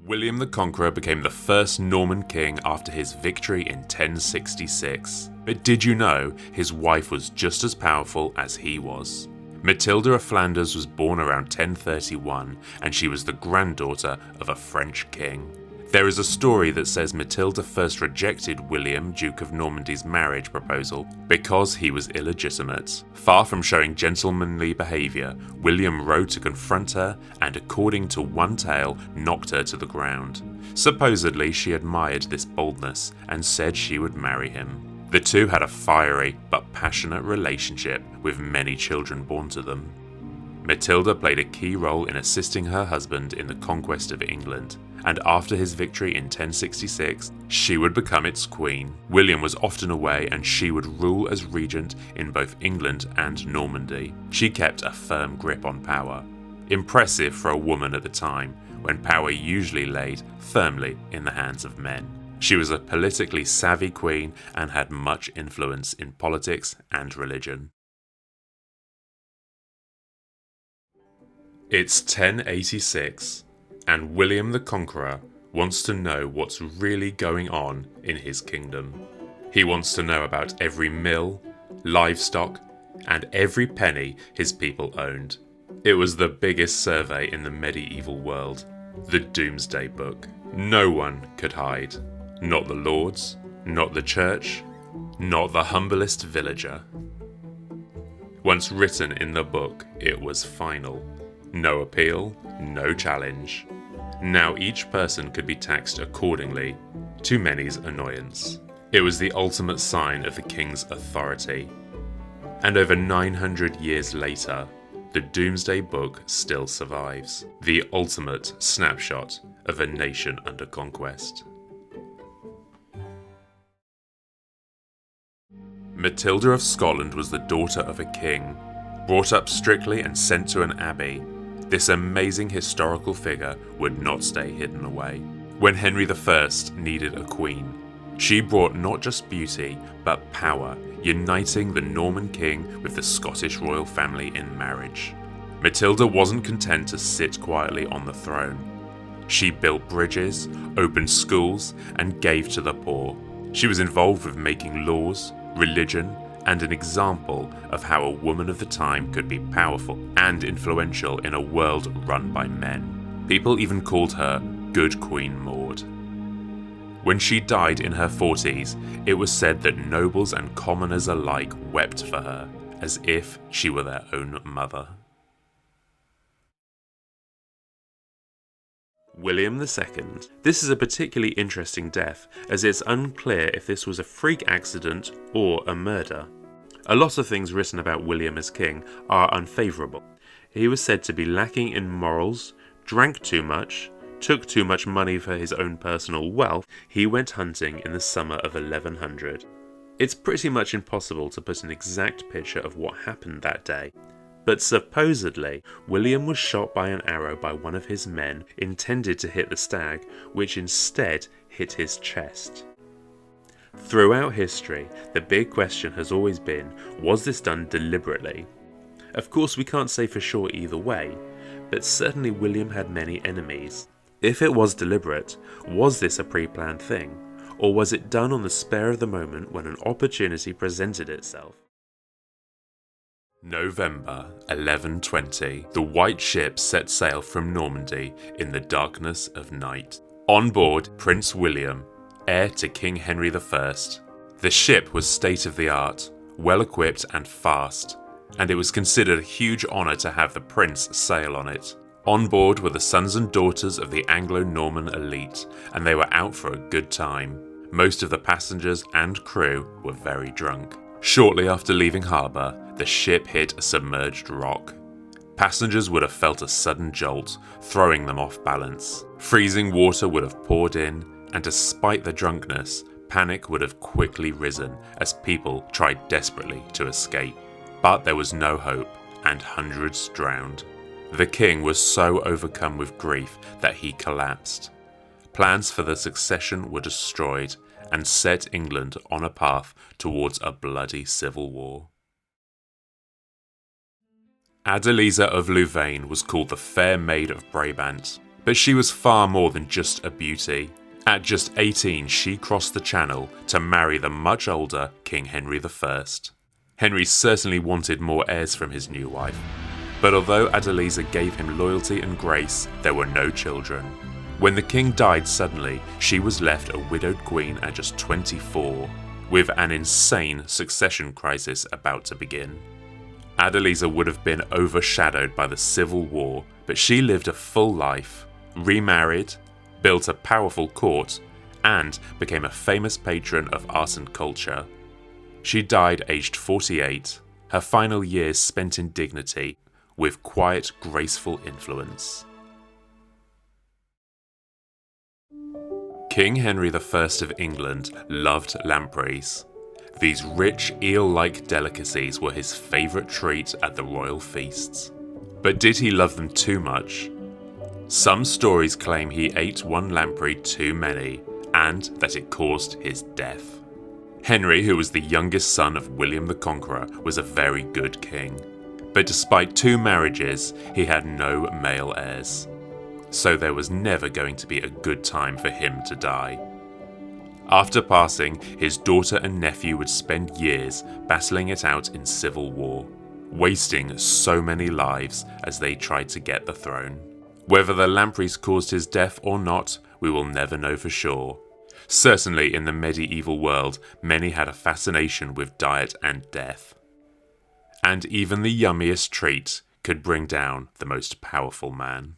William the Conqueror became the first Norman king after his victory in 1066. But did you know his wife was just as powerful as he was? Matilda of Flanders was born around 1031, and she was the granddaughter of a French king. There is a story that says Matilda first rejected William, Duke of Normandy's marriage proposal because he was illegitimate. Far from showing gentlemanly behaviour, William rode to confront her and, according to one tale, knocked her to the ground. Supposedly, she admired this boldness and said she would marry him. The two had a fiery but passionate relationship with many children born to them. Matilda played a key role in assisting her husband in the conquest of England, and after his victory in 1066, she would become its queen. William was often away, and she would rule as regent in both England and Normandy. She kept a firm grip on power. Impressive for a woman at the time, when power usually laid firmly in the hands of men. She was a politically savvy queen and had much influence in politics and religion. It's 1086, and William the Conqueror wants to know what's really going on in his kingdom. He wants to know about every mill, livestock, and every penny his people owned. It was the biggest survey in the medieval world, the Doomsday Book. No one could hide. Not the lords, not the church, not the humblest villager. Once written in the book, it was final. No appeal, no challenge. Now each person could be taxed accordingly, to many's annoyance. It was the ultimate sign of the king's authority. And over 900 years later, the Doomsday Book still survives, the ultimate snapshot of a nation under conquest. Matilda of Scotland was the daughter of a king, brought up strictly and sent to an abbey. This amazing historical figure would not stay hidden away. When Henry I needed a queen, she brought not just beauty, but power, uniting the Norman king with the Scottish royal family in marriage. Matilda wasn't content to sit quietly on the throne. She built bridges, opened schools, and gave to the poor. She was involved with making laws, religion, and an example of how a woman of the time could be powerful and influential in a world run by men. People even called her Good Queen Maud. When she died in her 40s, it was said that nobles and commoners alike wept for her, as if she were their own mother. William II. This is a particularly interesting death, as it's unclear if this was a freak accident or a murder. A lot of things written about William as king are unfavourable. He was said to be lacking in morals, drank too much, took too much money for his own personal wealth. He went hunting in the summer of 1100. It's pretty much impossible to put an exact picture of what happened that day. But supposedly, William was shot by an arrow by one of his men intended to hit the stag, which instead hit his chest. Throughout history, the big question has always been, was this done deliberately? Of course, we can't say for sure either way, but certainly William had many enemies. If it was deliberate, was this a pre-planned thing? Or was it done on the spur of the moment when an opportunity presented itself? November 1120. The white ship set sail from Normandy in the darkness of night. On board, Prince William, heir to King Henry I. The ship was state-of-the-art, well-equipped and fast, and it was considered a huge honour to have the prince sail on it. On board were the sons and daughters of the Anglo-Norman elite, and they were out for a good time. Most of the passengers and crew were very drunk. Shortly after leaving harbour, the ship hit a submerged rock. Passengers would have felt a sudden jolt, throwing them off balance. Freezing water would have poured in, and despite the drunkenness, panic would have quickly risen as people tried desperately to escape. But there was no hope, and hundreds drowned. The king was so overcome with grief that he collapsed. Plans for the succession were destroyed, and set England on a path towards a bloody civil war. Adeliza of Louvain was called the Fair Maid of Brabant. But she was far more than just a beauty. At just 18, she crossed the Channel to marry the much older King Henry I. Henry certainly wanted more heirs from his new wife, but although Adeliza gave him loyalty and grace, there were no children. When the king died suddenly, she was left a widowed queen at just 24, with an insane succession crisis about to begin. Adeliza would have been overshadowed by the Civil War, but she lived a full life, remarried, built a powerful court, and became a famous patron of art and culture. She died aged 48, her final years spent in dignity, with quiet, graceful influence. King Henry I of England loved lampreys. These rich, eel-like delicacies were his favourite treat at the royal feasts. But did he love them too much? Some stories claim he ate one lamprey too many, and that it caused his death. Henry, who was the youngest son of William the Conqueror, was a very good king. But despite 2 marriages, he had no male heirs. So there was never going to be a good time for him to die. After passing, his daughter and nephew would spend years battling it out in civil war, wasting so many lives as they tried to get the throne. Whether the lampreys caused his death or not, we will never know for sure. Certainly in the medieval world, many had a fascination with diet and death. And even the yummiest treat could bring down the most powerful man.